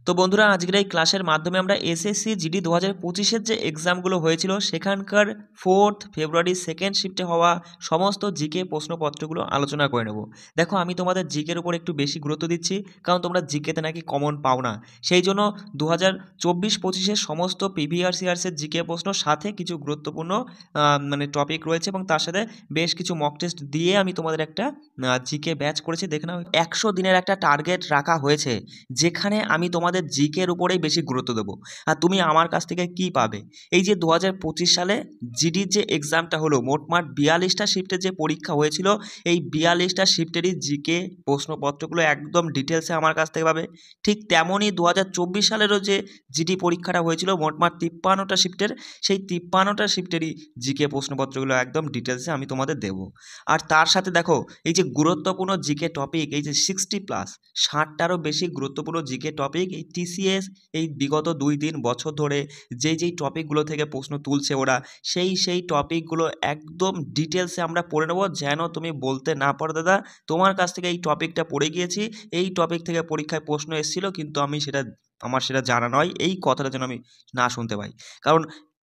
তো বন্ধুরা আজকের এই ক্লাসের মাধ্যমে আমরা এসএসসি জিডি 2025-এর যে এক্সামগুলো হয়েছিল সেখানকার 4th ফেব্রুয়ারি সেকেন্ড শিফটে হওয়া সমস্ত জিকে প্রশ্নপত্রগুলো আলোচনা করে নেব। দেখো আমি তোমাদের জিকের উপর একটু বেশি গুরুত্ব দিচ্ছি, কারণ তোমরা জিকেতে নাকি কমন পাও না। সেই জন্য 2024-25-এর সমস্ত প্রিভিয়াস ইয়ার্সের জিকে প্রশ্ন সাথে কিছু গুরুত্বপূর্ণ টপিক রয়েছে এবং তার সাথে বেশ কিছু মক টেস্ট দিয়ে আমি তোমাদের একটা জিকে ব্যাচ করেছি। দেখে নাও, 100 দিনের একটা টার্গেট রাখা হয়েছে, যেখানে আমি তোমাদের জিকের উপরেই বেশি গুরুত্ব দেবো। আর তুমি আমার কাছ থেকে কি পাবে? এই যে 2025 সালে জিডির যে এক্সামটা হলো, মোটমাট 42টা শিফটের যে পরীক্ষা হয়েছিল, এই 42টা শিফটেরই জিকে প্রশ্নপত্রগুলো একদম ডিটেলসে আমার কাছ থেকে পাবে। ঠিক তেমনই 2024 সালেরও যে জিডি পরীক্ষাটা হয়েছিল মোটমাট 53টা শিফটের, সেই 53টা শিফটেরই জিকে প্রশ্নপত্রগুলো একদম ডিটেলসে আমি তোমাদের দেবো। আর তার সাথে দেখো, এই যে গুরুত্বপূর্ণ জিকে টপিক, এই যে 60+60টারও বেশি গুরুত্বপূর্ণ জিকে টপিক, এই টিসিএস এই বিগত 2-3 বছর ধরে যেই টপিকগুলো থেকে প্রশ্ন তুলছে ওরা, সেই টপিকগুলো একদম ডিটেলসে আমরা পড়ে নেবো, যেন তুমি বলতে না পারো দাদা তোমার কাছ থেকে এই টপিকটা পড়ে গিয়েছি, এই টপিক থেকে পরীক্ষায় প্রশ্ন এসেছিল কিন্তু আমার সেটা জানা নয়, এই কথাটা যেন আমি না শুনতে পাই। কারণ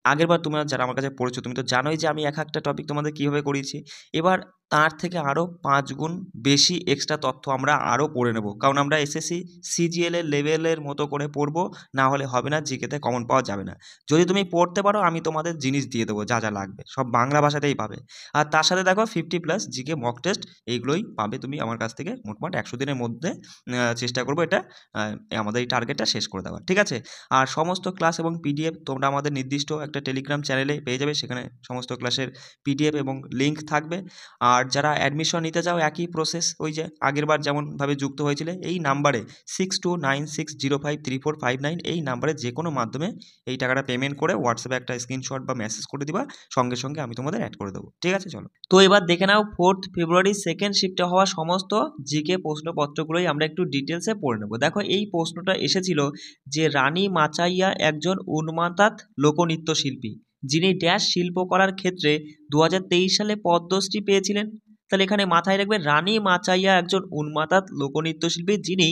আগেরবার তোমরা যারা আমার কাছে পড়েছো তুমি তো জানোই যে আমি একটা টপিক তোমাদের কীভাবে করিয়েছি। এবার তার থেকে আরও 5 গুণ বেশি এক্সট্রা তথ্য আমরা আরও পড়ে নেব, কারণ আমরা এসএসসি সিজিএল এর লেভেলের মতো করে পড়বো, না হলে হবে না, জিকেতে কমন পাওয়া যাবে না। যদি তুমি পড়তে পারো আমি তোমাদের জিনিস দিয়ে দেবো, যা যা লাগবে সব বাংলা ভাষাতেই পাবে। আর তার সাথে দেখো 50+ জিকে মক টেস্ট, এইগুলোই পাবে তুমি আমার কাছ থেকে। মোটমাট 100 দিনের মধ্যে চেষ্টা করবো এটা আমাদের এই টার্গেটটা শেষ করে দেওয়ার, ঠিক আছে? আর সমস্ত ক্লাস এবং পিডিএফ তোমরা আমাদের নির্দিষ্ট একটা টেলিগ্রাম চ্যানেলে পেয়ে যাবে, সেখানে সমস্ত ক্লাসের পিডিএফ এবং লিঙ্ক থাকবে। আর যারা অ্যাডমিশন নিতে চাও একই প্রসেস, ওই যে আগেরবার যেমনভাবে যুক্ত হয়েছিলে, এই নাম্বারে 6296053459 এই নাম্বারে যে কোনো মাধ্যমে এই টাকাটা পেমেন্ট করে হোয়াটসঅ্যাপে একটা স্ক্রিনশট বা মেসেজ করে দিবা, সঙ্গে সঙ্গে আমি তোমাদের অ্যাড করে দেবো, ঠিক আছে? চলো, তো এবার দেখে নাও 4th ফেব্রুয়ারি সেকেন্ড শিফটে হওয়া সমস্ত জিকে প্রশ্নপত্রগুলোই আমরা একটু ডিটেলসে পড়ে নেবো। দেখো এই প্রশ্নটা এসেছিল যে রানী মাচাইয়া একজন উন্মাতাত লোকনৃত্য শিল্পী, যিনি ড্যাশ শিল্পকলার ক্ষেত্রে 2023 সালে পদ্মশ্রী পেয়েছিলেন। তাহলে এখানে মাথায় রাখবে, রানী মাচাইয়া একজন উন্মাতাত লোকনৃত্যশিল্পী যিনি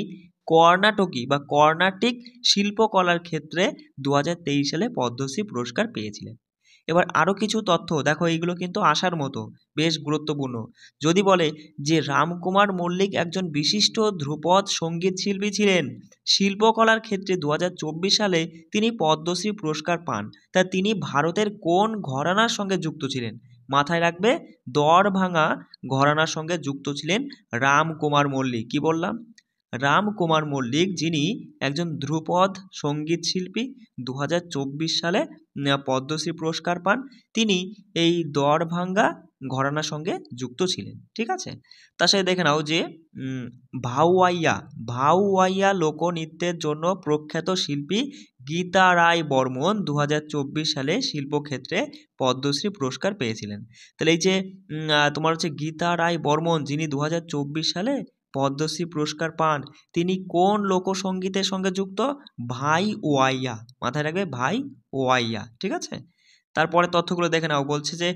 কর্ণাটিক শিল্পকলার ক্ষেত্রে 2023 সালে পদ্মশ্রী পুরস্কার পেয়েছিলেন। এবার আরও কিছু তথ্য দেখো, এইগুলো কিন্তু আসার মতো, বেশ গুরুত্বপূর্ণ। যদি বলে যে রামকুমার মল্লিক একজন বিশিষ্ট ধ্রুপদ সঙ্গীত শিল্পী ছিলেন, শিল্পকলার ক্ষেত্রে 2024 সালে তিনি পদ্মশ্রী পুরস্কার পান, তা তিনি ভারতের কোন ঘরানার সঙ্গে যুক্ত ছিলেন? মাথায় রাখবে, দরভাঙা ঘরানার সঙ্গে যুক্ত ছিলেন রামকুমার মল্লিক। কি বললাম? রামকুমার মল্লিক, যিনি একজন ধ্রুপদ সঙ্গীত শিল্পী, 2024 সালে পদ্মশ্রী পুরস্কার পান, তিনি এই দরভাঙ্গা ঘরানার সঙ্গে যুক্ত ছিলেন, ঠিক আছে? তার সাথে দেখে নাও যে ভাউয়াইয়া লোকনৃত্যের জন্য প্রখ্যাত শিল্পী গীতা রায় বর্মন 2024 সালে শিল্পক্ষেত্রে পদ্মশ্রী পুরস্কার পেয়েছিলেন। তাহলে এই যে তোমার হচ্ছে গীতা রায় বর্মন, যিনি 2024 সালে পদ্মশ্রী পুরস্কার পান, তিনি কোন লোকসঙ্গীতের সঙ্গে যুক্ত? ভাই ওয়াইয়া। মাথায় রাখবে, ভাই ওয়াইয়া, ঠিক আছে? তারপরে তথ্যগুলো দেখে নাও। বলছে যে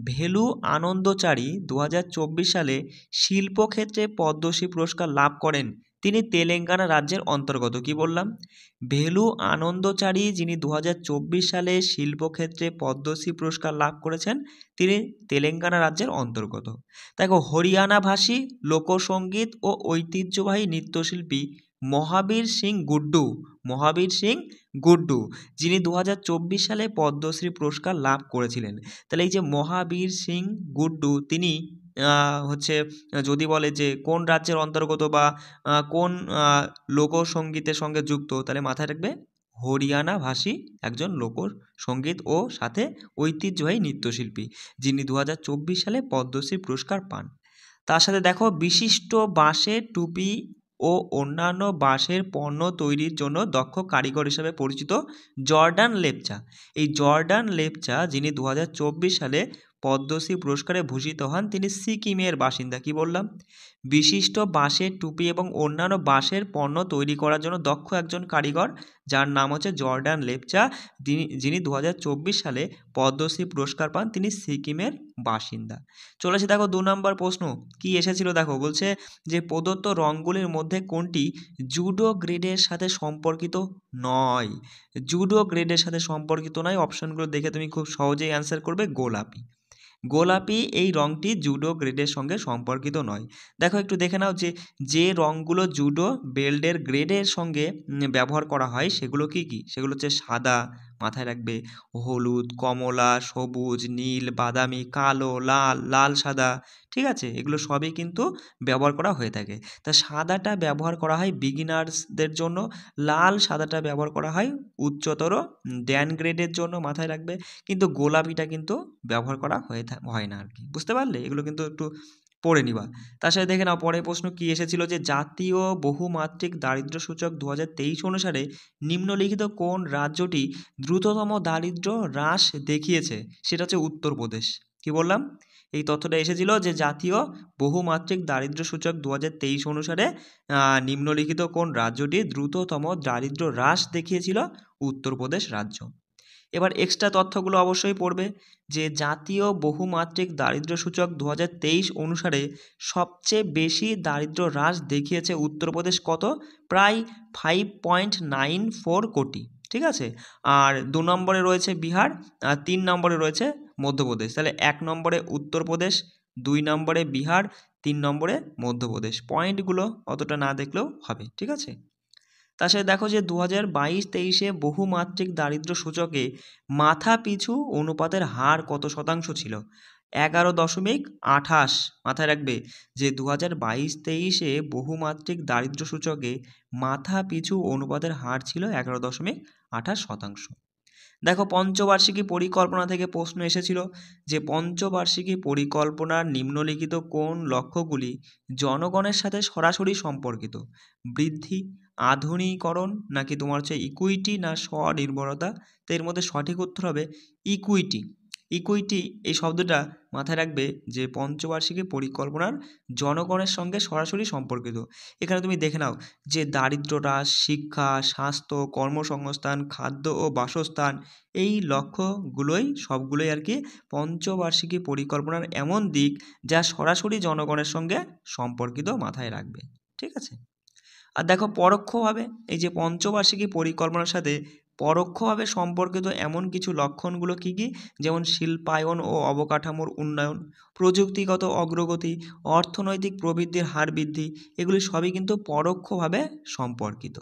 ভেলু আনন্দচারী 2024 সালে শিল্পক্ষেত্রে পদ্মশ্রী পুরস্কার লাভ করেন, তিনি তেলেঙ্গানা রাজ্যের অন্তর্গত। কি বললাম? ভেলু আনন্দচারী, যিনি 2024 সালে শিল্পক্ষেত্রে পদ্মশ্রী পুরস্কার লাভ করেছেন, তিনি তেলেঙ্গানা রাজ্যের অন্তর্গত। দেখো, হরিয়ানাভাষী লোকসঙ্গীত ও ঐতিহ্যবাহী নৃত্যশিল্পী মহাবীর সিং গুড্ডু, যিনি 2024 সালে পদ্মশ্রী পুরস্কার লাভ করেছিলেন। তাহলে এই যে মহাবীর সিং গুড্ডু, তিনি হচ্ছে যদি বলে যে কোন রাজ্যের অন্তর্গত বা কোন লোকসঙ্গীতের সঙ্গে যুক্ত, তাহলে মাথায় রাখবে হরিয়ানা ভাষী একজন লোকসঙ্গীত ও সাথে ঐতিহ্যবাহী নৃত্যশিল্পী, যিনি 2024 সালে পদ্মশ্রী পুরস্কার পান। তার সাথে দেখো, বিশিষ্ট বাঁশের টুপি ও অন্যান্য বাঁশের পণ্য তৈরির জন্য দক্ষ কারিগর হিসেবে পরিচিত জর্ডান লেপচা, এই জর্ডান লেপচা, যিনি 2024 সালে পদ্মশ্রী পুরস্কারে ভূষিত হন, তিনি সিকিমের বাসিন্দা। কি বললাম? বিশিষ্ট বাঁশের টুপি এবং অন্যান্য বাঁশের পণ্য তৈরি করার জন্য দক্ষ একজন কারিগর, যার নাম হচ্ছে জর্ডান লেপচা, যিনি 2024 সালে পদ্মশ্রী পুরস্কার পান, তিনি সিকিমের বাসিন্দা। চলেছে দেখো 2 নম্বর প্রশ্ন কি এসেছিল, দেখো বলছে যে প্রদত্ত রঙগুলির মধ্যে কোনটি জুডো গ্রেডের সাথে সম্পর্কিত নয়। জুডো গ্রেডের সাথে সম্পর্কিত নয়, অপশনগুলো দেখে তুমি খুব সহজেই অ্যান্সার করবে গোলাপি। গোলাপি এই রঙটি জুডো গ্রেডের সঙ্গে সম্পর্কিত নয়। দেখো একটু দেখে নাও যে যে রঙগুলো জুডো বেল্টের গ্রেডের সঙ্গে ব্যবহার করা হয় সেগুলো কি কি, সেগুলো হচ্ছে সাদা, মাথায় রাখবে, হলুদ, কমলা, সবুজ, নীল, বাদামি, কালো, লাল, লাল সাদা, ঠিক আছে, এগুলো সবই কিন্তু ব্যবহার করা হয়ে থাকে। তা সাদাটা ব্যবহার করা হয় বিগিনার্সদের জন্য, লাল সাদাটা ব্যবহার করা হয় উচ্চতর ড্যান গ্রেডের জন্য, মাথায় রাখবে, কিন্তু গোলাপিটা কিন্তু ব্যবহার করা হয় না আর কি, বুঝতে পারলে, এগুলো কিন্তু একটু পড়ে নিবা। তার সাথে দেখে নাও পরের প্রশ্ন কি এসেছিল যে জাতীয় বহুমাত্রিক দারিদ্র সূচক 2023 অনুসারে নিম্নলিখিত কোন রাজ্যটি দ্রুততম দারিদ্র্য হ্রাস দেখিয়েছে, সেটা হচ্ছে উত্তরপ্রদেশ। কি বললাম, এই তথ্যটা এসেছিল যে জাতীয় বহুমাত্রিক দারিদ্র সূচক 2023 অনুসারে নিম্নলিখিত কোন রাজ্যটি দ্রুততম দারিদ্র্য হ্রাস দেখিয়েছিল, উত্তরপ্রদেশ রাজ্য। এবার এক্সট্রা তথ্যগুলো অবশ্যই পড়বে যে জাতীয় বহুমাত্রিক দারিদ্র সূচক 2023 অনুসারে সবচেয়ে বেশি দারিদ্র্য হ্রাস দেখিয়েছে উত্তরপ্রদেশ, কত, প্রায় 5.94 কোটি, ঠিক আছে। আর 2 নম্বরে রয়েছে বিহার, আর 3 নম্বরে রয়েছে মধ্যপ্রদেশ। তাহলে 1 নম্বরে উত্তরপ্রদেশ, 2 নম্বরে বিহার, 3 নম্বরে মধ্যপ্রদেশ। পয়েন্টগুলো অতটা না দেখলেও হবে, ঠিক আছে। তার সাথে দেখো যে 2022-23-এ বহুমাত্রিক দারিদ্র সূচকে মাথা পিছু অনুপাতের হার কত শতাংশ ছিল, 11.28। মাথায় রাখবে যে 2022-23-এ বহুমাত্রিক দারিদ্র সূচকে মাথা পিছু অনুপাতের হার ছিল 11.28%। দেখো পঞ্চবার্ষিকী পরিকল্পনা থেকে প্রশ্ন এসেছিল যে পঞ্চবার্ষিকী পরিকল্পনার নিম্নলিখিত কোন লক্ষ্যগুলি জনগণের সাথে সরাসরি সম্পর্কিত, বৃদ্ধি, আধুনিকরণ, নাকি তোমার হচ্ছে ইকুইটি, না স্বনির্ভরতা। তো এর মধ্যে সঠিক উত্তর হবে ইকুইটি। ইকুইটি এই শব্দটা মাথায় রাখবে যে পঞ্চবার্ষিকী পরিকল্পনার জনগণের সঙ্গে সরাসরি সম্পর্কিত। এখানে তুমি দেখে নাও যে দারিদ্র হ্রাস, শিক্ষা, স্বাস্থ্য, কর্মসংস্থান, খাদ্য ও বাসস্থান, এই লক্ষ্যগুলোই সবগুলোই আর কি পঞ্চবার্ষিকী পরিকল্পনার এমন দিক যা সরাসরি জনগণের সঙ্গে সম্পর্কিত, মাথায় রাখবে, ঠিক আছে। আর দেখো পরোক্ষভাবে এই যে পঞ্চবার্ষিকী পরিকল্পনার সাথে পরোক্ষভাবে সম্পর্কিত এমন কিছু লক্ষণগুলো কী কী, যেমন শিল্পায়ন ও অবকাঠামোর উন্নয়ন, প্রযুক্তিগত অগ্রগতি, অর্থনৈতিক প্রবৃদ্ধির হার বৃদ্ধি, এগুলি সবই কিন্তু পরোক্ষভাবে সম্পর্কিত।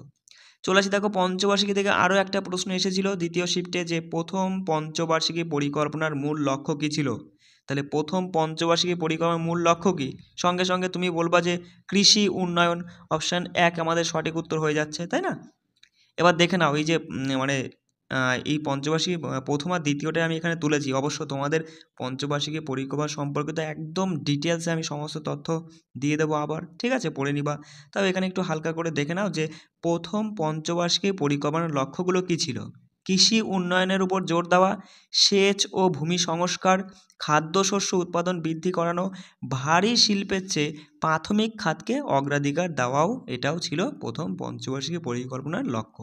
চলে আসি দেখো পঞ্চবার্ষিকী থেকে আরও একটা প্রশ্ন এসেছিল দ্বিতীয় শিফটে যে প্রথম পঞ্চবার্ষিকী পরিকল্পনার মূল লক্ষ্য কী ছিল। তাহলে প্রথম পঞ্চবার্ষিকী পরিকল্পনার মূল লক্ষ্য কী, সঙ্গে সঙ্গে তুমি বলবা যে কৃষি উন্নয়ন, অপশান 1 আমাদের সঠিক উত্তর হয়ে যাচ্ছে, তাই না। এবার দেখে নাও এই যে এই পঞ্চবার্ষিকী প্রথম আর দ্বিতীয়টাই আমি এখানে তুলেছি, অবশ্য তোমাদের পঞ্চবার্ষিকী পরিকল্পনা সম্পর্কিত একদম ডিটেলসে আমি সমস্ত তথ্য দিয়ে দেবো আবার, ঠিক আছে, পড়ে নিবা। তবে এখানে একটু হালকা করে দেখে নাও যে প্রথম পঞ্চবার্ষিকী পরিকল্পনার লক্ষ্যগুলো কী ছিল। কৃষি উন্নয়নের উপর জোর দেওয়া, সেচ ও ভূমি সংস্কার, খাদ্যশস্য উৎপাদন বৃদ্ধি করানো, ভারী শিল্পের চেয়ে প্রাথমিক খাতকে অগ্রাধিকার দেওয়াও এটাও ছিল প্রথম পঞ্চবার্ষিকী পরিকল্পনার লক্ষ্য।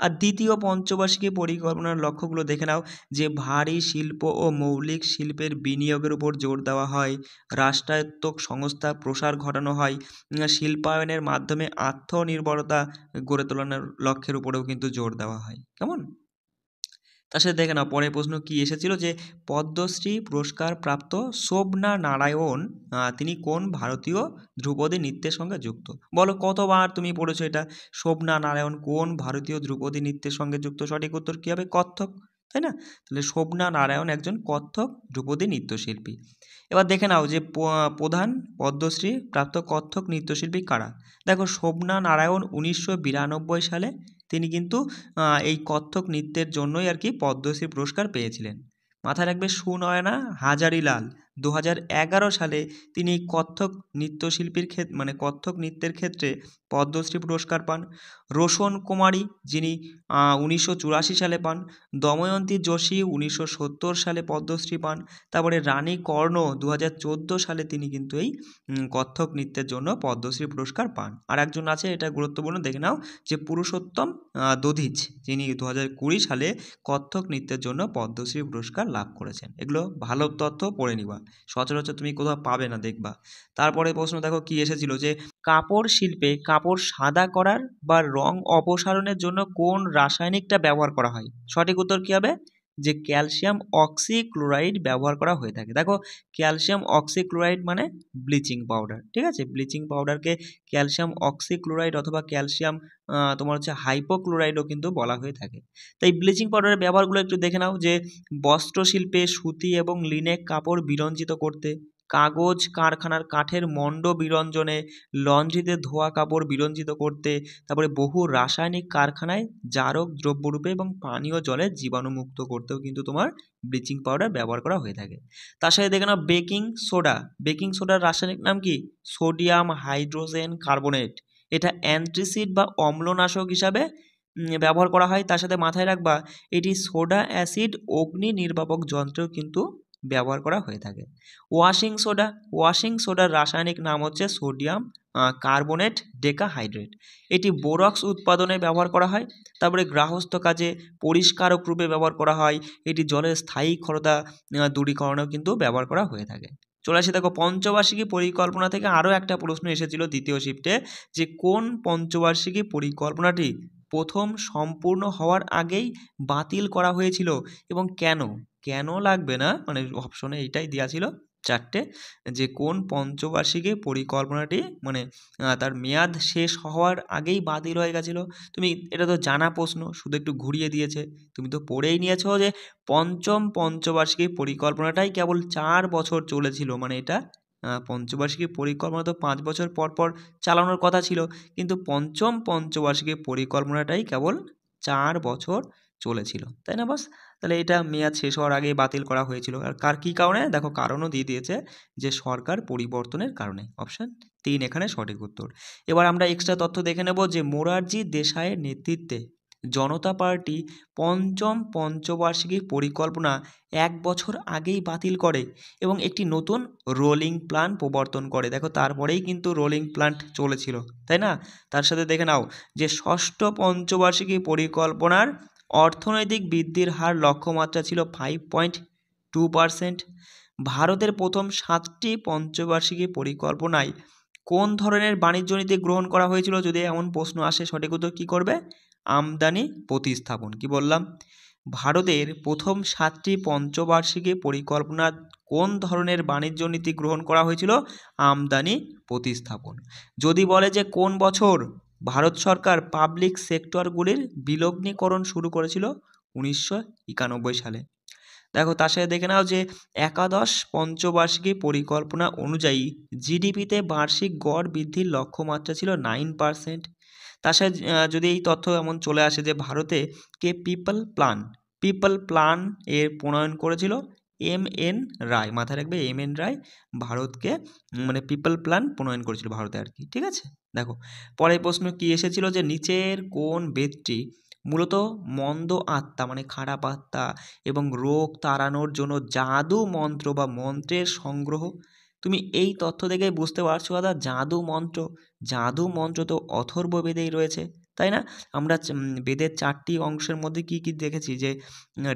আর দ্বিতীয় পঞ্চবার্ষিকী পরিকল্পনার লক্ষ্যগুলো দেখে নাও যে ভারী শিল্প ও মৌলিক শিল্পের বিনিয়োগের উপর জোর দেওয়া হয়, রাষ্ট্রায়ত্ত সংস্থা প্রসার ঘটানো হয়, শিল্পায়নের মাধ্যমে আত্মনির্ভরতা গড়ে তোলানোর লক্ষ্যের উপরেও কিন্তু জোর দেওয়া হয়, কেমন। তার সাথে দেখে নাও পরের প্রশ্ন কি এসেছিল যে পদ্মশ্রী পুরস্কার প্রাপ্ত শোভনা নারায়ণ তিনি কোন ভারতীয় ধ্রুপদী নৃত্যের সঙ্গে যুক্ত, বলো কতবার তুমি পড়েছো এটা। শোভনা নারায়ণ কোন ভারতীয় ধ্রুপদী নৃত্যের সঙ্গে যুক্ত, সঠিক উত্তর কী হবে, কত্থক, তাই না। তাহলে শোভনা নারায়ণ একজন কত্থক ধ্রুপদী নৃত্যশিল্পী। এবার দেখে নাও যে প্রধান পদ্মশ্রী প্রাপ্ত কত্থক নৃত্যশিল্পী কারা। দেখো শোভনা নারায়ণ 1992 সালে তিনি কিন্তু এই কত্থক নৃত্যের জন্যই আর কি পদ্মশ্রী পুরস্কার পেয়েছিলেন। মাথায় রাখবে সুনয়না হাজারিলাল 2011 সালে তিনি কত্থক নৃত্যশিল্পীর কত্থক নৃত্যের ক্ষেত্রে পদ্মশ্রী পুরস্কার পান। রোশন কুমারী যিনি 1984 সালে পান। দময়ন্তী যোশী 1970 সালে পদ্মশ্রী পান। তারপরে রানী কর্ণ 2014 সালে তিনি কিন্তু এই কত্থক নৃত্যের জন্য পদ্মশ্রী পুরস্কার পান। আর একজন আছে, এটা গুরুত্বপূর্ণ, দেখে নাও যে পুরুষোত্তম দধিচ যিনি 2020 সালে কত্থক নৃত্যের জন্য পদ্মশ্রী পুরস্কার লাভ করেছেন। এগুলো ভালো তথ্য পড়ে নিবা। সচরাচর তুমি কোথাও পাবে না, দেখবা। তারপরে প্রশ্ন দেখো কি এসেছিল, যে কাপড় শিল্পে কাপড় সাদা করার বা রং অপসারণের জন্য কোন রাসায়নিকটা ব্যবহার করা হয়? সঠিক উত্তর কি হবে? যে ক্যালসিয়াম অক্সিক্লোরাইড ব্যবহার করা হয়ে থাকে। দেখো, ক্যালসিয়াম অক্সিক্লোরাইড মানে ব্লিচিং পাউডার, ঠিক আছে? ব্লিচিং পাউডারকে ক্যালসিয়াম অক্সিক্লোরাইড অথবা ক্যালসিয়াম তোমার হচ্ছে হাইপোক্লোরাইডও কিন্তু বলা হয়ে থাকে। তাই ব্লিচিং পাউডারের ব্যবহারগুলো একটু দেখে নাও, যে বস্ত্রশিল্পে সুতি এবং লিনেন কাপড় বিরঞ্জিত করতে, কাগজ কারখানার কাঠের মণ্ড বিরঞ্জনে, লন্ড্রিতে ধোয়া কাপড় বিরঞ্জিত করতে, তারপরে বহু রাসায়নিক কারখানায় জারক দ্রব্যরূপে এবং পানীয় জলে জীবাণুমুক্ত করতেও কিন্তু তোমার ব্লিচিং পাউডার ব্যবহার করা হয়ে থাকে। তার সাথে দেখে নাও বেকিং সোডা। বেকিং সোডার রাসায়নিক নাম কি? Sodium hydrogen carbonate. এটা অ্যান্ট্রিসিড বা অম্লনাশক হিসাবে ব্যবহার করা হয়। তার সাথে মাথায় রাখবা, এটি সোডা অ্যাসিড অগ্নি নির্বাপক যন্ত্রেও কিন্তু ব্যবহার করা হয়ে থাকে। Washing soda. ওয়াশিং সোডার রাসায়নিক নাম হচ্ছে সোডিয়াম কার্বনেট ডেকাহাইড্রেট। এটি বোরক্স উৎপাদনে ব্যবহার করা হয়। তারপরে গৃহস্থ কাজে পরিষ্কারক রূপে ব্যবহার করা হয়। এটি জলের স্থায়ী ক্ষরতা দূরীকরণেও কিন্তু ব্যবহার করা হয়ে থাকে। চলে আসি দেখো পঞ্চবার্ষিকী পরিকল্পনা থেকে আরও একটা প্রশ্ন এসেছিল দ্বিতীয় শিফটে, যে কোন পঞ্চবার্ষিকী পরিকল্পনাটি প্রথম সম্পূর্ণ হওয়ার আগেই বাতিল করা হয়েছিল এবং কেন? কেন লাগবে না, মানে অপশনে এইটাই দেওয়া ছিল চারটে, যে কোন পঞ্চবার্ষিকী পরিকল্পনাটি মানে তার মেয়াদ শেষ হওয়ার আগেই বাতিল হয়ে গেছিলো। তুমি এটা তো জানা প্রশ্ন, শুধু একটু ঘুরিয়ে দিয়েছে। তুমি তো পড়েই নিয়েছো যে পঞ্চবার্ষিকী পরিকল্পনাটাই কেবল 4 বছর চলেছিল, মানে এটা পঞ্চবার্ষিকী পরিকল্পনা তো 5 বছর পর পর চালানোর কথা ছিল, কিন্তু পঞ্চবার্ষিকী পরিকল্পনাটাই কেবল 4 বছর চলেছিল, তাই না? বাস, তাহলে এটা মেয়াদ শেষ হওয়ার আগেই বাতিল করা হয়েছিল। আর কী কারণে? দেখো কারণও দিয়ে দিয়েছে, যে সরকার পরিবর্তনের কারণে। অপশান 3 এখানে সঠিক উত্তর। এবার আমরা এক্সট্রা তথ্য দেখে নেব, যে মোরারজি দেশাইয়ের নেতৃত্বে জনতা পার্টি পঞ্চবার্ষিকী পরিকল্পনা 1 বছর আগেই বাতিল করে এবং একটি নতুন রোলিং প্ল্যান প্রবর্তন করে। দেখো তারপরেই কিন্তু রোলিং প্ল্যান চলেছিল, তাই না? তার সাথে দেখে নাও, যে ষষ্ঠ পঞ্চবার্ষিকী পরিকল্পনার অর্থনৈতিক বৃদ্ধির হার লক্ষ্যমাত্রা ছিল 5.2%। ভারতের প্রথম 7টি পঞ্চবার্ষিকী পরিকল্পনায় কোন ধরনের বাণিজ্য নীতি গ্রহণ করা হয়েছিল? যদি এমন প্রশ্ন আসে, সঠিক উত্তর কী করবে? আমদানি প্রতিস্থাপন। কি বললাম? ভারতের প্রথম 7টি পঞ্চবার্ষিকী পরিকল্পনা কোন ধরনের বাণিজ্য নীতি গ্রহণ করা হয়েছিল? আমদানি প্রতিস্থাপন। যদি বলে যে কোন বছর ভারত সরকার পাবলিক সেক্টরগুলির বিলগ্নীকরণ শুরু করেছিল? 1991 সালে। দেখো তার সাথে দেখে নাও, যে একাদশ পঞ্চবার্ষিকী পরিকল্পনা অনুযায়ী জিডিপিতে বার্ষিক গড় বৃদ্ধির লক্ষ্যমাত্রা ছিল 9%। তার সাথে যদি এই তথ্য এমন চলে আসে, যে ভারতে কে পিপল প্ল্যান এর প্রণয়ন করেছিল? MN রায়। মাথায় রাখবে, MN রায় ভারতকে মানে পিপল প্ল্যান প্রণয়ন করেছিল ভারতে আর কি, ঠিক আছে? দেখো পরের প্রশ্ন কি এসেছিল, যে নিচের কোন বেদটি মূলত মন্দ আত্মা মানে খারাপ আত্মা এবং রোগ তাড়ানোর জন্য জাদু মন্ত্র বা মন্ত্রের সংগ্রহ? তুমি এই তথ্য দেখে বুঝতে পারছো দাদা, জাদু মন্ত্র তো অথর্ববেদেই রয়েছে, তাই না? আমরা বেদের 4টি অংশের মধ্যে কি কি দেখেছি, যে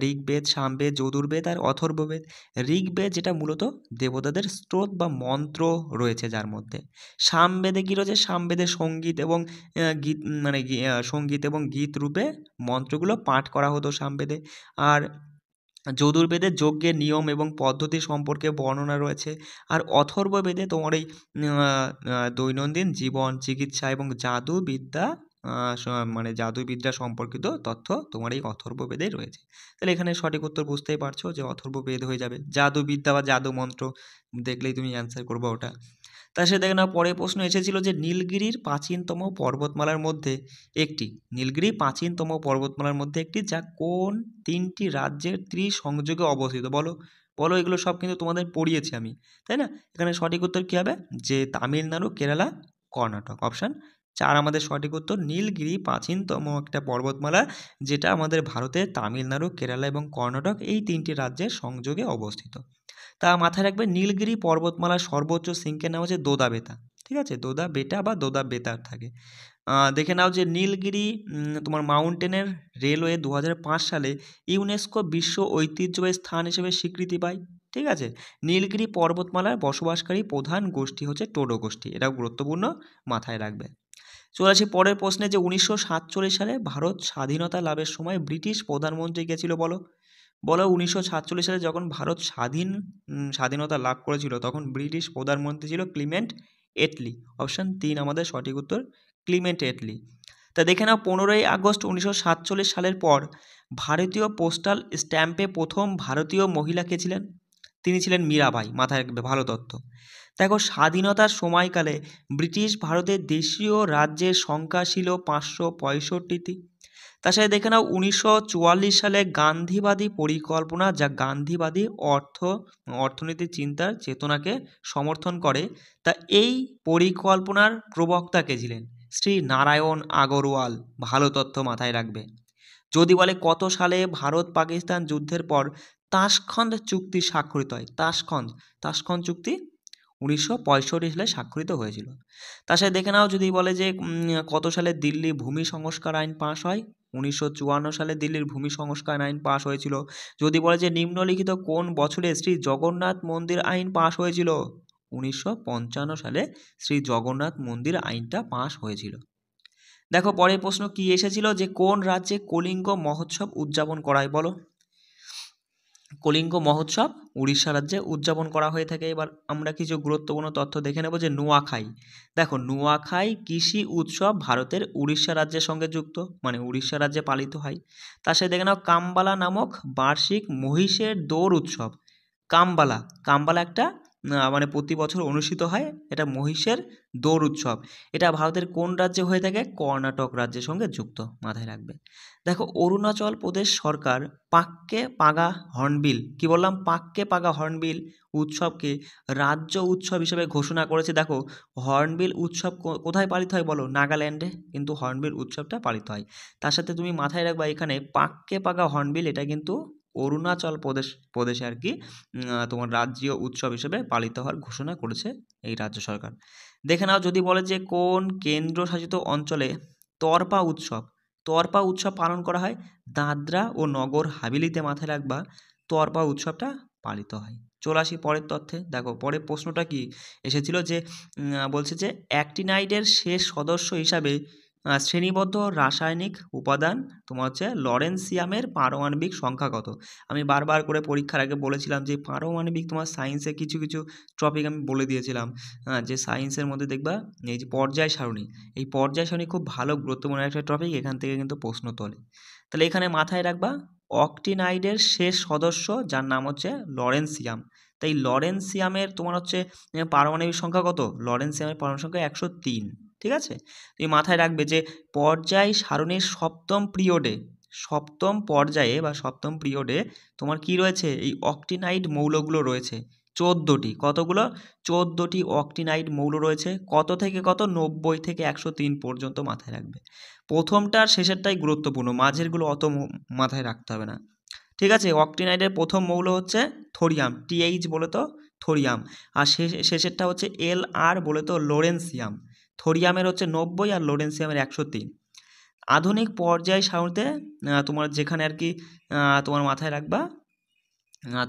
ঋগ্বেদ, সামবেদ, যজুর্বেদ আর অথর্ববেদ। ঋগ্বেদ যেটা মূলত দেবতাদের স্তোত্র বা মন্ত্র রয়েছে যার মধ্যে। সামবেদে কী রয়েছে? সামবেদে সঙ্গীত এবং গীত মানে সঙ্গীত এবং গীত রূপে মন্ত্রগুলো পাঠ করা হতো সামবেদে। আর যজুর্বেদে যজ্ঞের নিয়ম এবং পদ্ধতি সম্পর্কে বর্ণনা রয়েছে। আর অথর্ববেদে তোমার এই দৈনন্দিন জীবন, চিকিৎসা এবং জাদুবিদ্যা মানে জাদুবিদ্যা সম্পর্কিত তথ্য তোমার এই অথর্ববেদেই রয়েছে। তাহলে এখানে সঠিক উত্তর বুঝতেই পারছো, যে অথর্ববেদ হয়ে যাবে। জাদুবিদ্যা বা জাদু মন্ত্র দেখলেই তুমি অ্যান্সার করবে ওটা। তার সাথে দেখে নাও পরের প্রশ্ন এসেছিল, যে নীলগিরির প্রাচীনতম পর্বতমালার মধ্যে একটি, নীলগিরি প্রাচীনতম পর্বতমালার মধ্যে একটি, যা কোন 3টি রাজ্যের ত্রিসংযোগে অবস্থিত? বলো বলো, এগুলো সব কিন্তু তোমাদের পড়িয়েছি আমি, তাই না? এখানে সঠিক উত্তর কী হবে? যে তামিলনাড়ু, কেরালা, কর্ণাটক। অপশান 4 আমাদের সঠিক উত্তর। নীলগিরি প্রাচীনতম একটা পর্বতমালা, যেটা আমাদের ভারতের তামিলনাড়ু, কেরালা এবং কর্ণাটক এই 3টি রাজ্যের সংযোগে অবস্থিত। তা মাথায় রাখবে, নীলগিরি পর্বতমালার সর্বোচ্চ শৃঙ্গের নাম হচ্ছে দোদা বেতা, ঠিক আছে? দোদা বেটা বা দোদা বেতার থাকে। দেখে নাও, যে নীলগিরি তোমার মাউন্টেনের রেলওয়ে 2005 সালে ইউনেস্কো বিশ্ব ঐতিহ্যবাহী স্থান হিসেবে স্বীকৃতি পায়। ঠিক আছে। নীলগিরি পর্বতমালার বসবাসকারী প্রধান গোষ্ঠী হচ্ছে টোডো গোষ্ঠী, এটাও গুরুত্বপূর্ণ, মাথায় রাখবে। চলে আসি পরের প্রশ্নে, যে 1947 সালে ভারত স্বাধীনতা লাভের সময় ব্রিটিশ প্রধানমন্ত্রী কে ছিল বলো। বলো 1947 সালে যখন ভারত স্বাধীনতা লাভ করেছিল তখন ব্রিটিশ প্রধানমন্ত্রী ছিল ক্লিমেন্ট এটলি। অপশান 3 আমাদের সঠিক উত্তর, ক্লিমেন্ট এটলি। তা দেখে নাও 15ই আগস্ট 1947 সালের পর ভারতীয় পোস্টাল স্ট্যাম্পে প্রথম ভারতীয় মহিলা কে ছিলেন? তিনি ছিলেন মীরাবাই, মাথায় রাখবে, ভালো তথ্য। দেখো স্বাধীনতার সময়কালে ব্রিটিশ ভারতের দেশীয় রাজ্যের সংখ্যা ছিল 565টি। তার সাথে দেখে নাও 1944 সালে গান্ধীবাদী পরিকল্পনা, যা গান্ধীবাদী অর্থনীতির চিন্তার চেতনাকে সমর্থন করে, তা এই পরিকল্পনার প্রবক্তা কে ছিলেন? শ্রী নারায়ণ আগরওয়াল, ভালো তথ্য, মাথায় রাখবে। যদি বলে কত সালে ভারত পাকিস্তান যুদ্ধের পর তাশখন্দ চুক্তি স্বাক্ষরিত হয়? তাশখন্দ চুক্তি 1965 সালে স্বাক্ষরিত হয়েছিল। তার সাথে দেখে নাও যদি বলে যে কত সালে দিল্লি ভূমি সংস্কার আইন পাশ হয়? 1954 সালে দিল্লির ভূমি সংস্কার আইন পাশ হয়েছিল। যদি বলে যে নিম্নলিখিত কোন বছরে শ্রী জগন্নাথ মন্দির আইন পাশ হয়েছিল? 1955 সালে শ্রী জগন্নাথ মন্দির আইনটা পাশ হয়েছিল। দেখো পরের প্রশ্ন কি এসেছিল, যে কোন রাজ্যে কলিঙ্গ মহোৎসব উদযাপন করা হয় বলো। কলিঙ্গ মহোৎসব উড়িষ্যা রাজ্যে উদযাপন করা হয়ে থাকে। এবার আমরা কিছু গুরুত্বপূর্ণ তথ্য দেখে নেব, যে নোয়াখাই। দেখো নোয়াখাই কৃষি উৎসব ভারতের উড়িষ্যা রাজ্যের সঙ্গে যুক্ত, মানে উড়িষ্যা রাজ্যে পালিত হয়। তার সাথে দেখে নাও কাম্বালা নামক বার্ষিক মহিষের দৌড় উৎসব। কাম্বালা একটা মানে প্রতি বছর অনুষ্ঠিত হয়, এটা মহিষের দৌড় উৎসব। এটা ভারতের কোন রাজ্যে হয়ে থাকে? কর্ণাটক রাজ্যের সঙ্গে যুক্ত, মাথায় রাখবে। দেখো অরুণাচল প্রদেশ সরকার পাক্কে পাগা হর্নবিল, কি বললাম, পাক্কে পাগা হর্নবিল উৎসবকে রাজ্য উৎসব হিসেবে ঘোষণা করেছে। দেখো হর্নবিল উৎসব কোথায় পালিত হয় বলো? নাগাল্যান্ডে কিন্তু হর্নবিল উৎসবটা পালিত হয়। তার সাথে তুমি মাথায় রাখবা এখানে পাক্কে পাগা হর্নবিল, এটা কিন্তু অরুণাচল প্রদেশে আর কি তোমার রাজ্য উৎসব হিসেবে পালিত হওয়ার ঘোষণা করেছে এই রাজ্য সরকার। দেখে নাও যদি বলে যে কোন কেন্দ্রশাসিত অঞ্চলে তর্পা উৎসব পালন করা হয়? দাদরা ও নগর হাভেলিতে, মাথায় রাখবা, তর্পা উৎসবটা পালিত হয়। চলে আসি পরের তথ্যে। দেখো পরের প্রশ্নটা কি এসেছিল, যে বলছে যে অ্যাক্টিনাইডের শেষ সদস্য হিসাবে শ্রেণীবদ্ধ রাসায়নিক উপাদান তোমার হচ্ছে লরেন্সিয়ামের পারমাণবিক সংখ্যা কত? আমি বারবার করে পরীক্ষার আগে বলেছিলাম যে পারমাণবিক তোমার সায়েন্সে কিছু কিছু টপিক আমি বলে দিয়েছিলাম, যে সায়েন্সের মধ্যে দেখবা এই যে পর্যায় সারণী, এই পর্যায় সারণী খুব ভালো গুরুত্বপূর্ণ একটা টপিক, এখান থেকে কিন্তু প্রশ্ন তোলে। তাহলে এখানে মাথায় রাখবা অক্টিনাইডের শেষ সদস্য যার নাম হচ্ছে লরেন্সিয়াম। তাই লরেন্সিয়ামের তোমার হচ্ছে পারমাণবিক সংখ্যা কত? লরেন্সিয়ামের পারমাণবিক সংখ্যা 103। ঠিক আছে, তুমি মাথায় রাখবে যে পর্যায় সারণীর সপ্তম পর্যায়ে বা সপ্তম পিরিয়ডে তোমার কি রয়েছে? এই অক্টিনাইড মৌলগুলো রয়েছে 14টি। কতগুলো? 14টি অক্টিনাইড মৌল রয়েছে। কত থেকে কত? 90 থেকে 103 পর্যন্ত, মাথায় রাখবে। প্রথমটা আর শেষেরটাই গুরুত্বপূর্ণ, মাঝেরগুলো অত মাথায় রাখতে হবে না। ঠিক আছে, অক্টিনাইডের প্রথম মৌল হচ্ছে থোরিয়াম, TH বলে তো থোরিয়াম, আর শেষেরটা হচ্ছে LR বলে তো লোরেন্সিয়াম। থোরিয়ামের হচ্ছে 90 আর লোরেন্সিয়ামের 103। আধুনিক পর্যায় সারণীতে তোমার যেখানে আর কি তোমার মাথায় রাখবা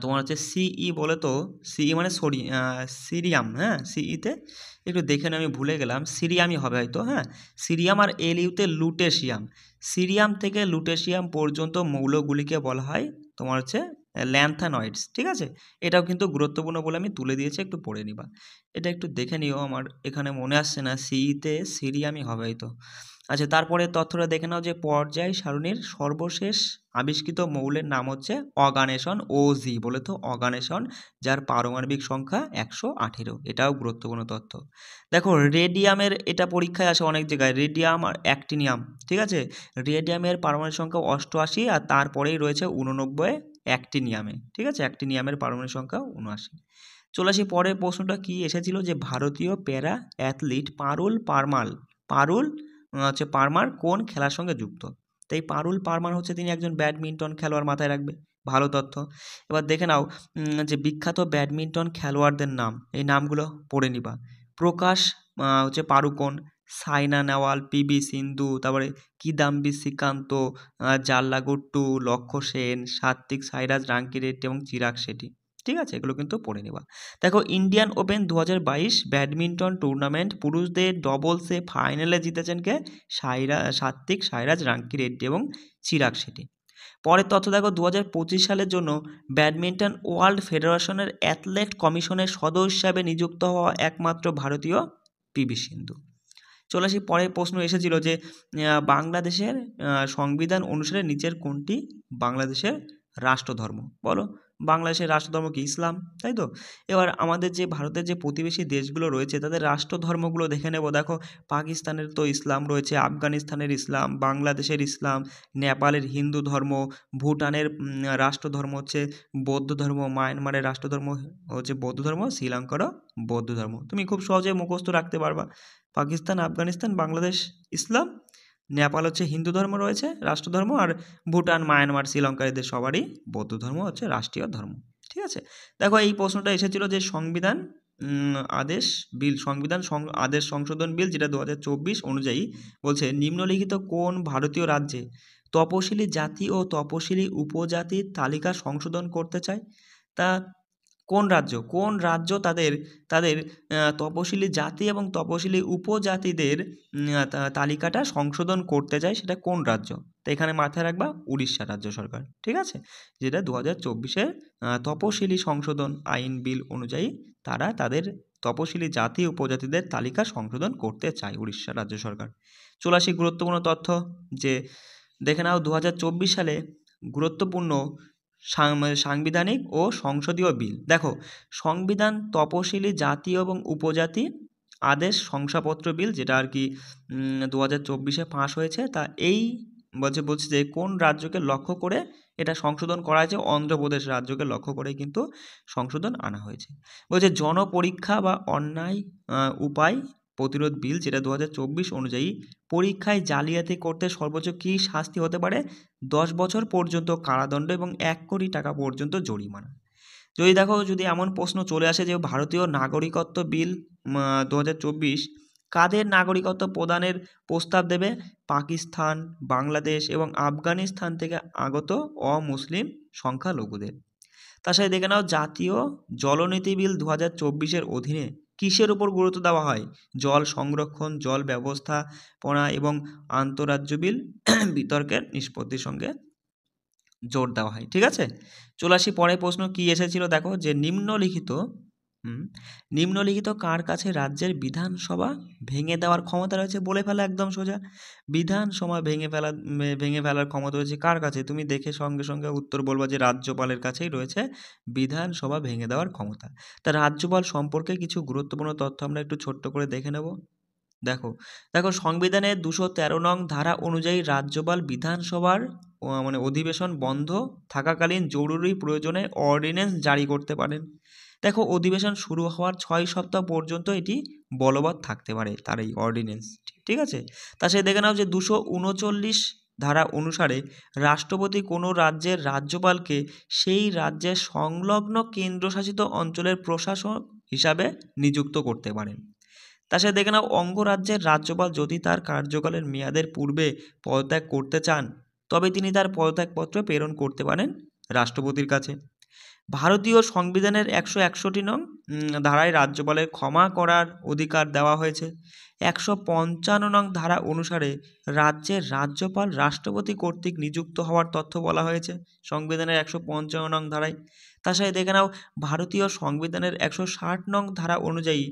তোমার হচ্ছে সিই বলে তো, সিই মানে সিরিয়াম, হ্যাঁ সিইতে একটু দেখে আমি ভুলে গেলাম, সিরিয়ামই হবে হয়তো, হ্যাঁ সিরিয়াম। আর এলইউতে লুটেশিয়াম। সিরিয়াম থেকে লুটেশিয়াম পর্যন্ত মৌলগুলিকে বলা হয় তোমার হচ্ছে ল্যান্থানয়েডস। ঠিক আছে, এটাও কিন্তু গুরুত্বপূর্ণ বলে আমি তুলে দিয়েছি, একটু পড়ে নিবা। এটা একটু দেখে নিও, আমার এখানে মনে আসছে না, সিইতে সিরিয়ামই হবে হয়তো। আচ্ছা, তারপরে তথ্যটা দেখে নাও যে পর্যায় সারণীর সর্বশেষ আবিষ্কৃত মৌলের নাম হচ্ছে অর্গানেশন, OG বলে তো অর্গানেশন, যার পারমাণবিক সংখ্যা 118। এটাও গুরুত্বপূর্ণ তথ্য। দেখো রেডিয়ামের, এটা পরীক্ষায় আসে অনেক জায়গায়, রেডিয়াম আর অ্যাক্টিনিয়াম। ঠিক আছে, রেডিয়ামের পারমাণবিক সংখ্যা 88 আর তারপরেই রয়েছে 89 অ্যাক্টিনিয়ামে। ঠিক আছে, অ্যাক্টিনিয়ামের পারমাণবিক সংখ্যা 79। চলে আসি পরের প্রশ্নটা কি এসেছিল, যে ভারতীয় প্যারা অ্যাথলিট পারুল পারমার কোন খেলার সঙ্গে যুক্ত? তাই পারুল পারমার হচ্ছে তিনি একজন ব্যাডমিন্টন খেলোয়াড়, মাথায় রাখবে, ভালো তথ্য। এবার দেখে নাও যে বিখ্যাত ব্যাডমিন্টন খেলোয়াড়দের নাম, এই নামগুলো পড়ে নিবা। প্রকাশ পাড়ুকোন, সাইনা নেহওয়াল, PV সিন্ধু, তারপরে কিদাম্বি শ্রীকান্ত, জাল্লা গুট্টু, লক্ষ্য সেন, সাত্বিক সাইরাজ রাঙ্কিরেড্ডি এবং চিরাগ শেট্টি। ঠিক আছে, এগুলো কিন্তু পড়ে নেবা। দেখো ইন্ডিয়ান ওপেন 2022 ব্যাডমিন্টন টুর্নামেন্ট পুরুষদের ডবলসে ফাইনালে জিতেছেন কে? সাত্বিক সাইরাজ রাঙ্কিরেড্ডি এবং চিরাগ শেট্টি। পরের তথ্য দেখো 2025 সালের জন্য ব্যাডমিন্টন ওয়ার্ল্ড ফেডারেশনের অ্যাথলেট কমিশনের সদস্য হিসাবে নিযুক্ত হওয়া একমাত্র ভারতীয় পিভি সিন্ধু। চলে আসি, পরের প্রশ্ন এসেছিল যে বাংলাদেশের সংবিধান অনুসারে নিচের কোনটি বাংলাদেশের রাষ্ট্রধর্ম? বলো, বাংলাদেশের রাষ্ট্রধর্ম কি? ইসলাম, তাই তো? এবার আমাদের যে ভারতের যে প্রতিবেশী দেশগুলো রয়েছে তাদের রাষ্ট্রধর্মগুলো দেখে নেব। দেখো পাকিস্তানের তো ইসলাম রয়েছে, আফগানিস্তানের ইসলাম, বাংলাদেশের ইসলাম, নেপালের হিন্দু ধর্ম, ভুটানের রাষ্ট্রধর্ম হচ্ছে বৌদ্ধ ধর্ম, মায়ানমারের রাষ্ট্রধর্ম হচ্ছে বৌদ্ধ ধর্ম, শ্রীলঙ্কারও বৌদ্ধ ধর্ম। তুমি খুব সহজে মুখস্থ রাখতে পারবা। পাকিস্তান, আফগানিস্তান, বাংলাদেশ ইসলাম, নেপাল হচ্ছে হিন্দু ধর্ম রয়েছে রাষ্ট্রধর্ম, আর ভুটান, মায়ানমার, শ্রীলঙ্কা এদের সবারই বৌদ্ধ ধর্ম হচ্ছে রাষ্ট্রীয় ধর্ম। ঠিক আছে, দেখো এই প্রশ্নটা এসেছিল যে সংবিধান আদেশ বিল, আদেশ সংশোধন বিল যেটা 2024 অনুযায়ী বলছে নিম্নলিখিত কোন ভারতীয় রাজ্যে তপশিলি জাতি ও তপশিলি উপজাতির তালিকা সংশোধন করতে চায়? তা কোন রাজ্য তাদের তাদের তপশিলি জাতি এবং তপশিলি উপজাতিদের তালিকাটা সংশোধন করতে চায়, সেটা কোন রাজ্য? তো এখানে মাথায় রাখবা উড়িষ্যা রাজ্য সরকার। ঠিক আছে, যেটা 2024-এর তপশিলি সংশোধন আইন বিল অনুযায়ী তারা তাদের তপশিলি জাতি উপজাতিদের তালিকা সংশোধন করতে চায় উড়িষ্যা রাজ্য সরকার। চলে আসি গুরুত্বপূর্ণ তথ্য, যে দেখে নাও 2024 সালে গুরুত্বপূর্ণ সাংবিধানিক ও সংসদীয় বিল। দেখো সংবিধান তপশিলি জাতি এবং উপজাতি আদেশ শংসাপত্র বিল, যেটা আর কি 2024-এ পাস হয়েছে। তা এই বলছে যে কোন রাজ্যকে লক্ষ্য করে এটা সংশোধন করা হয়েছে? অন্ধ্রপ্রদেশ রাজ্যকে লক্ষ্য করে কিন্তু সংশোধন আনা হয়েছে। বলছে জনপরীক্ষা বা অন্যায় উপায় প্রতিরোধ বিল, যেটা 2024 অনুযায়ী পরীক্ষায় জালিয়াতি করতে সর্বোচ্চ কী শাস্তি হতে পারে? 10 বছর পর্যন্ত কারাদণ্ড এবং 1 কোটি টাকা পর্যন্ত জরিমানা। যদি এমন প্রশ্ন চলে আসে যে ভারতীয় নাগরিকত্ব বিল 2024 কাদের নাগরিকত্ব প্রদানের প্রস্তাব দেবে? পাকিস্তান, বাংলাদেশ এবং আফগানিস্তান থেকে আগত অমুসলিম সংখ্যালঘুদের। তার সাথে দেখে নাও জাতীয় জলনীতি বিল 2024-এর অধীনে কিসের উপর গুরুত্ব দেওয়া হয়? জল সংরক্ষণ, জল ব্যবস্থাপনা এবং আন্তঃরাজ্য বিল বিতর্কের নিষ্পত্তির সঙ্গে জোর দেওয়া হয়। ঠিক আছে, চলে আসি পরের প্রশ্ন কি এসেছিল। দেখো যে নিম্নলিখিত কার কাছে রাজ্যের বিধানসভা ভেঙে দেওয়ার ক্ষমতা রয়েছে? বলে ফেলা একদম সোজা, বিধানসভা ভেঙে ফেলার ক্ষমতা রয়েছে কার কাছে? তুমি দেখে সঙ্গে সঙ্গে উত্তর বলবা যে রাজ্যপালের কাছেই রয়েছে বিধানসভা ভেঙে দেওয়ার ক্ষমতা। তা রাজ্যপাল সম্পর্কে কিছু গুরুত্বপূর্ণ তথ্য আমরা একটু ছোট্ট করে দেখে নেব। দেখো সংবিধানের 213 নং ধারা অনুযায়ী রাজ্যপাল বিধানসভার অধিবেশন বন্ধ থাকাকালীন জরুরি প্রয়োজনে অর্ডিন্যান্স জারি করতে পারেন। দেখো অধিবেশন শুরু হওয়ার 6 সপ্তাহ পর্যন্ত এটি বলবৎ থাকতে পারে তার এই অর্ডিন্যান্স। ঠিক আছে, তার সাথে দেখে নাও যে 239 ধারা অনুসারে রাষ্ট্রপতি কোনো রাজ্যের রাজ্যপালকে সেই রাজ্যের সংলগ্ন কেন্দ্রশাসিত অঞ্চলের প্রশাসক হিসাবে নিযুক্ত করতে পারেন। তার সাথে দেখে নাও অঙ্গরাজ্যের রাজ্যপাল যদি তার কার্যকালের মেয়াদের পূর্বে পদত্যাগ করতে চান তবে তিনি তার পদত্যাগপত্র প্রেরণ করতে পারেন রাষ্ট্রপতির কাছে। ভারতীয় সংবিধানের 161 নং ধারায় রাজ্যপালের ক্ষমা করার অধিকার দেওয়া হয়েছে। 155 নং ধারা অনুসারে রাজ্যের রাজ্যপাল রাষ্ট্রপতি কর্তৃক নিযুক্ত হওয়ার তথ্য বলা হয়েছে সংবিধানের 155 নং ধারায়। তার সাথে দেখে নাও ভারতীয় সংবিধানের 160 নং ধারা অনুযায়ী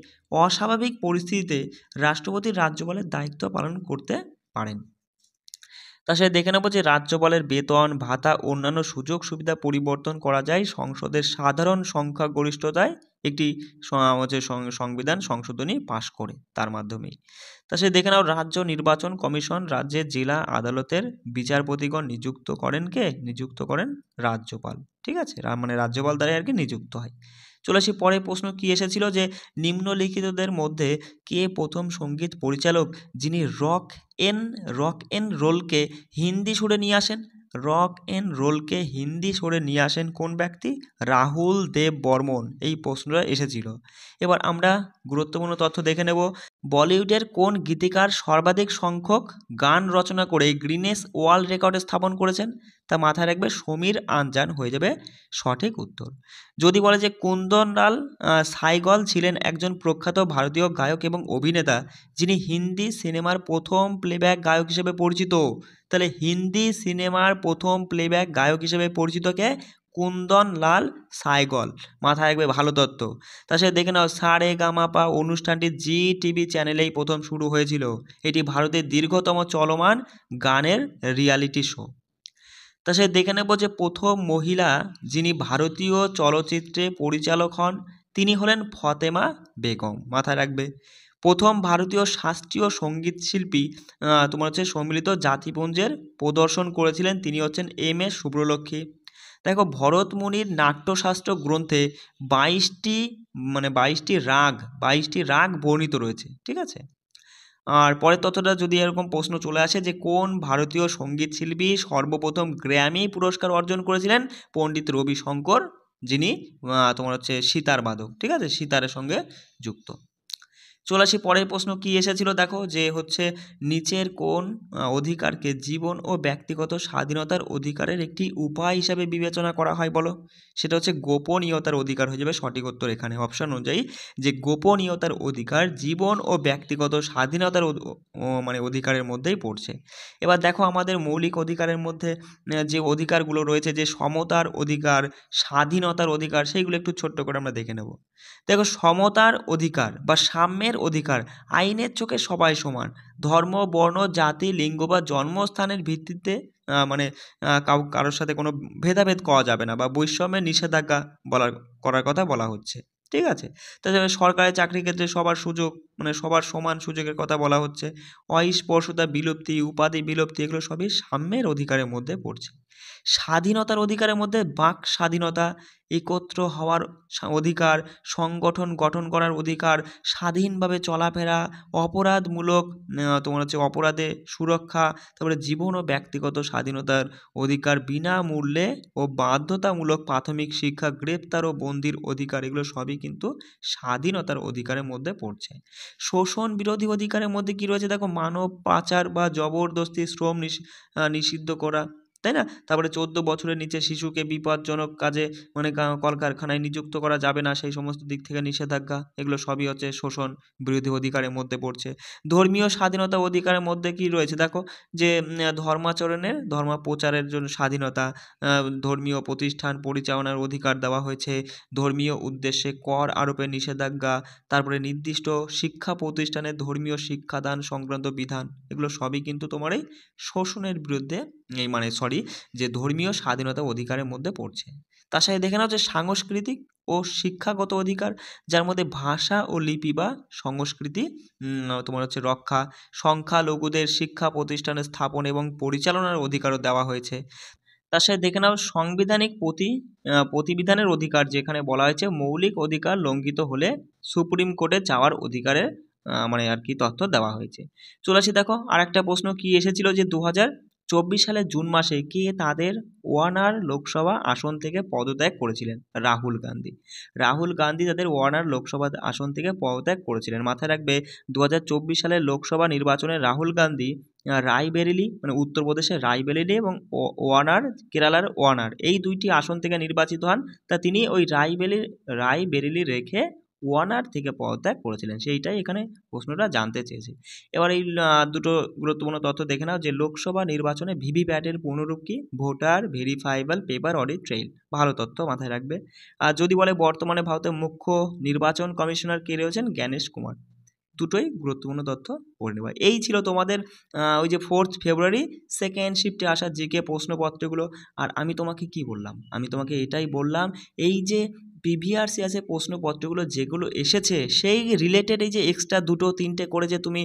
অস্বাভাবিক পরিস্থিতিতে রাষ্ট্রপতি রাজ্যপালের দায়িত্ব পালন করতে পারেন। তার সাথে দেখে নেব যে রাজ্যপালের বেতন ভাতা অন্যান্য সুযোগ সুবিধা পরিবর্তন করা যায় সংসদের সাধারণ সংখ্যাগরিষ্ঠতায় একটি সংবিধান সংশোধনী পাশ করে তার মাধ্যমেই। তার সাথে দেখে নাও রাজ্য নির্বাচন কমিশন রাজ্যের জেলা আদালতের বিচারপতিগণ নিযুক্ত করেন রাজ্যপাল। ঠিক আছে, রাজ্যপাল দ্বারাই আর কি নিযুক্ত হয়। চলে আসি পরের প্রশ্ন কি এসেছিল যে নিম্নলিখিতদের মধ্যে কে প্রথম সঙ্গীত পরিচালক যিনি রক এন রোলকে হিন্দি সুরে নিয়ে আসেন কোন ব্যক্তি? রাহুল দেব বর্মন। এই প্রশ্নটা এসেছিল। এবার আমরা গুরুত্বপূর্ণ তথ্য দেখে নেব। বলিউডের কোন গীতিকার সর্বাধিক সংখ্যক গান রচনা করে গ্রিনেস ওয়ার্ল্ড রেকর্ড স্থাপন করেছেন? তা মাথায় রাখবে সমীর আনজান হয়ে যাবে সঠিক উত্তর। যদি বলে যে কুন্দনলাল সাইগল ছিলেন একজন প্রখ্যাত ভারতীয় গায়ক এবং অভিনেতা যিনি হিন্দি সিনেমার প্রথম প্লেব্যাক গায়ক হিসেবে পরিচিত। তাহলে হিন্দি সিনেমার প্রথম প্লেব্যাক গায়ক হিসেবে পরিচিত কে? কুন্দনলাল সাইগল। মাথায় রাখবে, ভালো তত্ত্ব। তার সাথে দেখে নাও সারেগামাপা অনুষ্ঠানটি জি টিভি চ্যানেলেই প্রথম শুরু হয়েছিল। এটি ভারতের দীর্ঘতম চলমান গানের রিয়ালিটি শো। তা সে দেখে নেব যে প্রথম মহিলা যিনি ভারতীয় চলচ্চিত্রে পরিচালক হন তিনি হলেন ফতেমা বেগম। মাথায় রাখবে। প্রথম ভারতীয় শাস্ত্রীয় সঙ্গীত শিল্পী তোমার হচ্ছে সম্মিলিত জাতিপুঞ্জের প্রদর্শন করেছিলেন, তিনি হচ্ছেন এম এস শুভ্রলক্ষ্মী। দেখো ভরতমুনির নাট্যশাস্ত্র গ্রন্থে 22টি রাগ বর্ণিত রয়েছে, ঠিক আছে। আর পরের তথ্যটা যদি এরকম প্রশ্ন চলে আসে যে কোন ভারতীয় সঙ্গীত শিল্পী সর্বপ্রথম গ্র্যামি পুরস্কার অর্জন করেছিলেন? পণ্ডিত রবিশঙ্কর, যিনি তোমার হচ্ছে সিতার বাদক, ঠিক আছে, সিতারের সঙ্গে যুক্ত। চলে আসি পরের প্রশ্ন কি এসেছিল, দেখো যে হচ্ছে নিচের কোন অধিকারকে জীবন ও ব্যক্তিগত স্বাধীনতার অধিকারের একটি উপায় হিসাবে বিবেচনা করা হয় বলো? সেটা হচ্ছে গোপনীয়তার অধিকার হয়ে যাবে সঠিক উত্তর এখানে অপশন অনুযায়ী, যে গোপনীয়তার অধিকার জীবন ও ব্যক্তিগত স্বাধীনতার মানে অধিকারের মধ্যেই পড়ছে। এবার দেখো আমাদের মৌলিক অধিকারের মধ্যে যে অধিকারগুলো রয়েছে, যে সমতার অধিকার, স্বাধীনতার অধিকার, সেইগুলো একটু ছোট্ট করে আমরা দেখে নেব। দেখো সমতার অধিকার বা সাম্যের অধিকার, আইনের চোখে সবাই সমান, ধর্ম, বর্ণ, জাতি, লিঙ্গ বা জন্মস্থানের ভিত্তিতে মানে কারোর সাথে কোনো ভেদাভেদ করা যাবে না বা বৈষম্যের নিষেধাজ্ঞা করার কথা বলা হচ্ছে, ঠিক আছে। তাছাড়া সরকারি চাকরির ক্ষেত্রে সবার সুযোগ, মানে সবার সমান সুযোগের কথা বলা হচ্ছে। অস্পৃশ্যতা বিলুপ্তি, উপাধি বিলুপ্তি, এগুলো সবই সাম্যের অধিকারের মধ্যে পড়ছে। স্বাধীনতার অধিকারের মধ্যে বাক স্বাধীনতা, একত্র হওয়ার অধিকার, সংগঠন গঠন করার অধিকার, স্বাধীনভাবে চলাফেরা, অপরাধমূলক তোমার হচ্ছে অপরাধে সুরক্ষা, তারপরে জীবন ও ব্যক্তিগত স্বাধীনতার অধিকার, বিনামূল্যে ও বাধ্যতামূলক প্রাথমিক শিক্ষা, গ্রেপ্তার ও বন্দির অধিকার, এগুলো সবই কিন্তু স্বাধীনতার অধিকারের মধ্যে পড়ছে। শোষণ বিরোধী অধিকারের মধ্যে কি রয়েছে, দেখো মানব পাচার বা জবরদস্তি শ্রম নিষিদ্ধ করা, তাই না। তারপরে 14 বছরের নিচে শিশুকে বিপজ্জনক কাজে মানে কলকারখানায় নিযুক্ত করা যাবে না, সেই সমস্ত দিক থেকে নিষেধাজ্ঞা, এগুলো সবই হচ্ছে শোষণ বিরোধী অধিকারের মধ্যে পড়ছে। ধর্মীয় স্বাধীনতা অধিকারের মধ্যে কি রয়েছে, দেখো যে ধর্ম প্রচারের জন্য স্বাধীনতা, ধর্মীয় প্রতিষ্ঠান পরিচালনার অধিকার দেওয়া হয়েছে, ধর্মীয় উদ্দেশ্যে কর আরোপের নিষেধাজ্ঞা, তারপরে নির্দিষ্ট শিক্ষা প্রতিষ্ঠানে ধর্মীয় শিক্ষাদান সংক্রান্ত বিধান, এগুলো সবই কিন্তু তোমার এই শোষণের বিরুদ্ধে যে ধর্মীয় স্বাধীনতা অধিকারের মধ্যে পড়ছে। তার সাথে দেখে নাও যে সাংস্কৃতিক ও শিক্ষাগত অধিকার, যার মধ্যে ভাষা ও লিপি বা সংস্কৃতি তোমার হচ্ছে রক্ষা, সংখ্যালঘুদের শিক্ষা প্রতিষ্ঠানে স্থাপন এবং পরিচালনার অধিকারও দেওয়া হয়েছে। তার সাথে দেখে নাও সাংবিধানিক প্রতিবিধানের অধিকার, যেখানে বলা হয়েছে মৌলিক অধিকার লঙ্ঘিত হলে সুপ্রিম কোর্টে যাওয়ার অধিকারের মানে আর কি তথ্য দেওয়া হয়েছে। চলে আসি, দেখো আর একটা প্রশ্ন কি এসেছিল যে 2024 সালের জুন মাসে কে তাদের ওয়ানার লোকসভা আসন থেকে পদত্যাগ করেছিলেন? রাহুল গান্ধী তাদের ওয়ানার লোকসভা আসন থেকে পদত্যাগ করেছিলেন। মাথায় রাখবে 2024 সালের লোকসভা নির্বাচনে রাহুল গান্ধী রায়বেরেলি মানে উত্তরপ্রদেশের রায়বেরেলি এবং ওয়ানার কেরালার ওয়ানার, এই দুইটি আসন থেকে নির্বাচিত হন। তা তিনি ওই রায়বেরেলি রেখে ওয়ানার থেকে পদত্যাগ করেছিলেন, সেইটাই এখানে প্রশ্নটা জানতে চেয়েছে। এবার এই দুটো গুরুত্বপূর্ণ তথ্য দেখে নাও যে লোকসভা নির্বাচনে ভিভিপ্যাটের পুনরূপ কি? Voter ভেরিফাইবল paper audit trail. ভালো তথ্য, মাথায় রাখবে। আর যদি বলে বর্তমানে ভারতের মুখ্য নির্বাচন কমিশনার কে রয়েছেন? জ্ঞানেশ কুমার। দুটোই গুরুত্বপূর্ণ তথ্য পড়ে নেওয়া। এই ছিল তোমাদের ওই যে 4 ফেব্রুয়ারি সেকেন্ড শিফটে আসা জিকে প্রশ্নপত্রগুলো। আর আমি তোমাকে কি বললাম? আমি তোমাকে এটাই বললাম, এই যে প্রিভিয়াস প্রশ্নপত্রগুলো যেগুলো এসেছে সেই রিলেটেড এই যে এক্সট্রা 2-3টে করে যে তুমি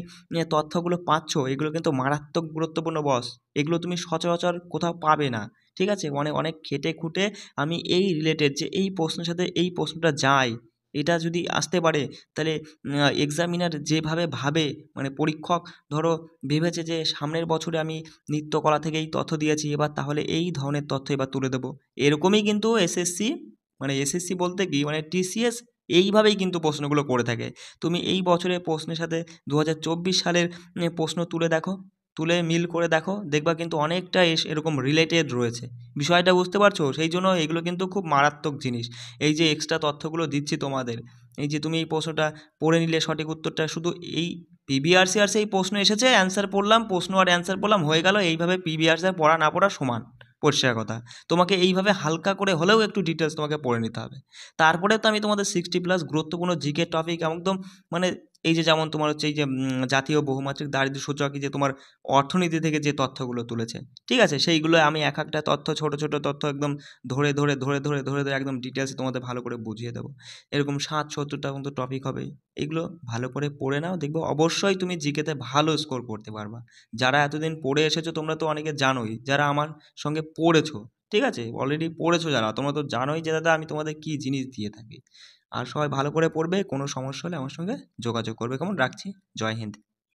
তথ্যগুলো পাচ্ছ, এগুলো কিন্তু মারাত্মক গুরুত্বপূর্ণ বস। এগুলো তুমি সচরাচর কোথাও পাবে না, ঠিক আছে। অনেক খেটে খুঁটে আমি এই রিলেটেড যে এই প্রশ্নের সাথে এই প্রশ্নটা যায়, এটা যদি আসতে পারে তাহলে এক্সামিনার যেভাবে ভাবে, মানে পরীক্ষক ধরো ভেবেছে যে সামনের বছরে আমি নৃত্যকলা থেকে এই তথ্য দিয়েছি, এবার তাহলে এই ধরনের তথ্য এবার তুলে দেবো। এরকমই কিন্তু এসএসসি বলতে কি মানে টিসিএস এইভাবেই কিন্তু প্রশ্নগুলো করে থাকে। তুমি এই বছরের প্রশ্নের সাথে 2024 সালের প্রশ্ন তুলে দেখো, তুলে মিল করে দেখো, দেখবা কিন্তু অনেকটা এরকম রিলেটেড রয়েছে। বিষয়টা বুঝতে পারছো? সেই জন্য এগুলো কিন্তু খুব মারাত্মক জিনিস। এই যে এক্সট্রা তথ্যগুলো দিচ্ছি তোমাদের, এই যে তুমি এই প্রশ্নটা পড়ে নিলে, সঠিক উত্তরটা শুধু এই পিবিআরসিআরসি এই প্রশ্ন এসেছে, অ্যান্সার পড়লাম, প্রশ্ন আর অ্যান্সার পড়লাম, হয়ে গেল। এইভাবে পিবিআরসিআর পড়া না পড়া সমান, পরিষ্কার কথা। তোমাকে এইভাবে হালকা করে হলেও একটু ডিটেলস তোমাকে পড়ে নিতে হবে। তারপরে তো আমি তোমাদের 60+ গুরুত্বপূর্ণ জিকে টপিক একদম, মানে এই যে যেমন তোমার হচ্ছে এই যে জাতীয় বহুমাত্রিক দারিদ্র্য সূচক, যে তোমার অর্থনীতি থেকে যে তথ্যগুলো তুলেছে, ঠিক আছে, সেইগুলো আমি এক একটা তথ্য, ছোট ছোট তথ্য একদম ধরে ধরে ধরে ধরে ধরে ধরে একদম ডিটেলসে তোমাদের ভালো করে বুঝিয়ে দেবো। এরকম 60-70টা মতো টপিক হবে। এগুলো ভালো করে পড়ে নাও, দেখবো অবশ্যই তুমি জিকেতে ভালো স্কোর করতে পারবা। যারা এতদিন পড়ে এসেছো তোমরা তো অনেকে জানোই, যারা আমার সঙ্গে পড়েছো, ঠিক আছে, অলরেডি পড়েছো যারা, তোমরা তো জানোই যে দাদা আমি তোমাদের কী জিনিস দিয়ে থাকি। আর সবাই ভালো করে পড়বে, কোনো সমস্যা হলে আমার সঙ্গে যোগাযোগ করবে। কেমন? রাখছি। জয় হিন্দ।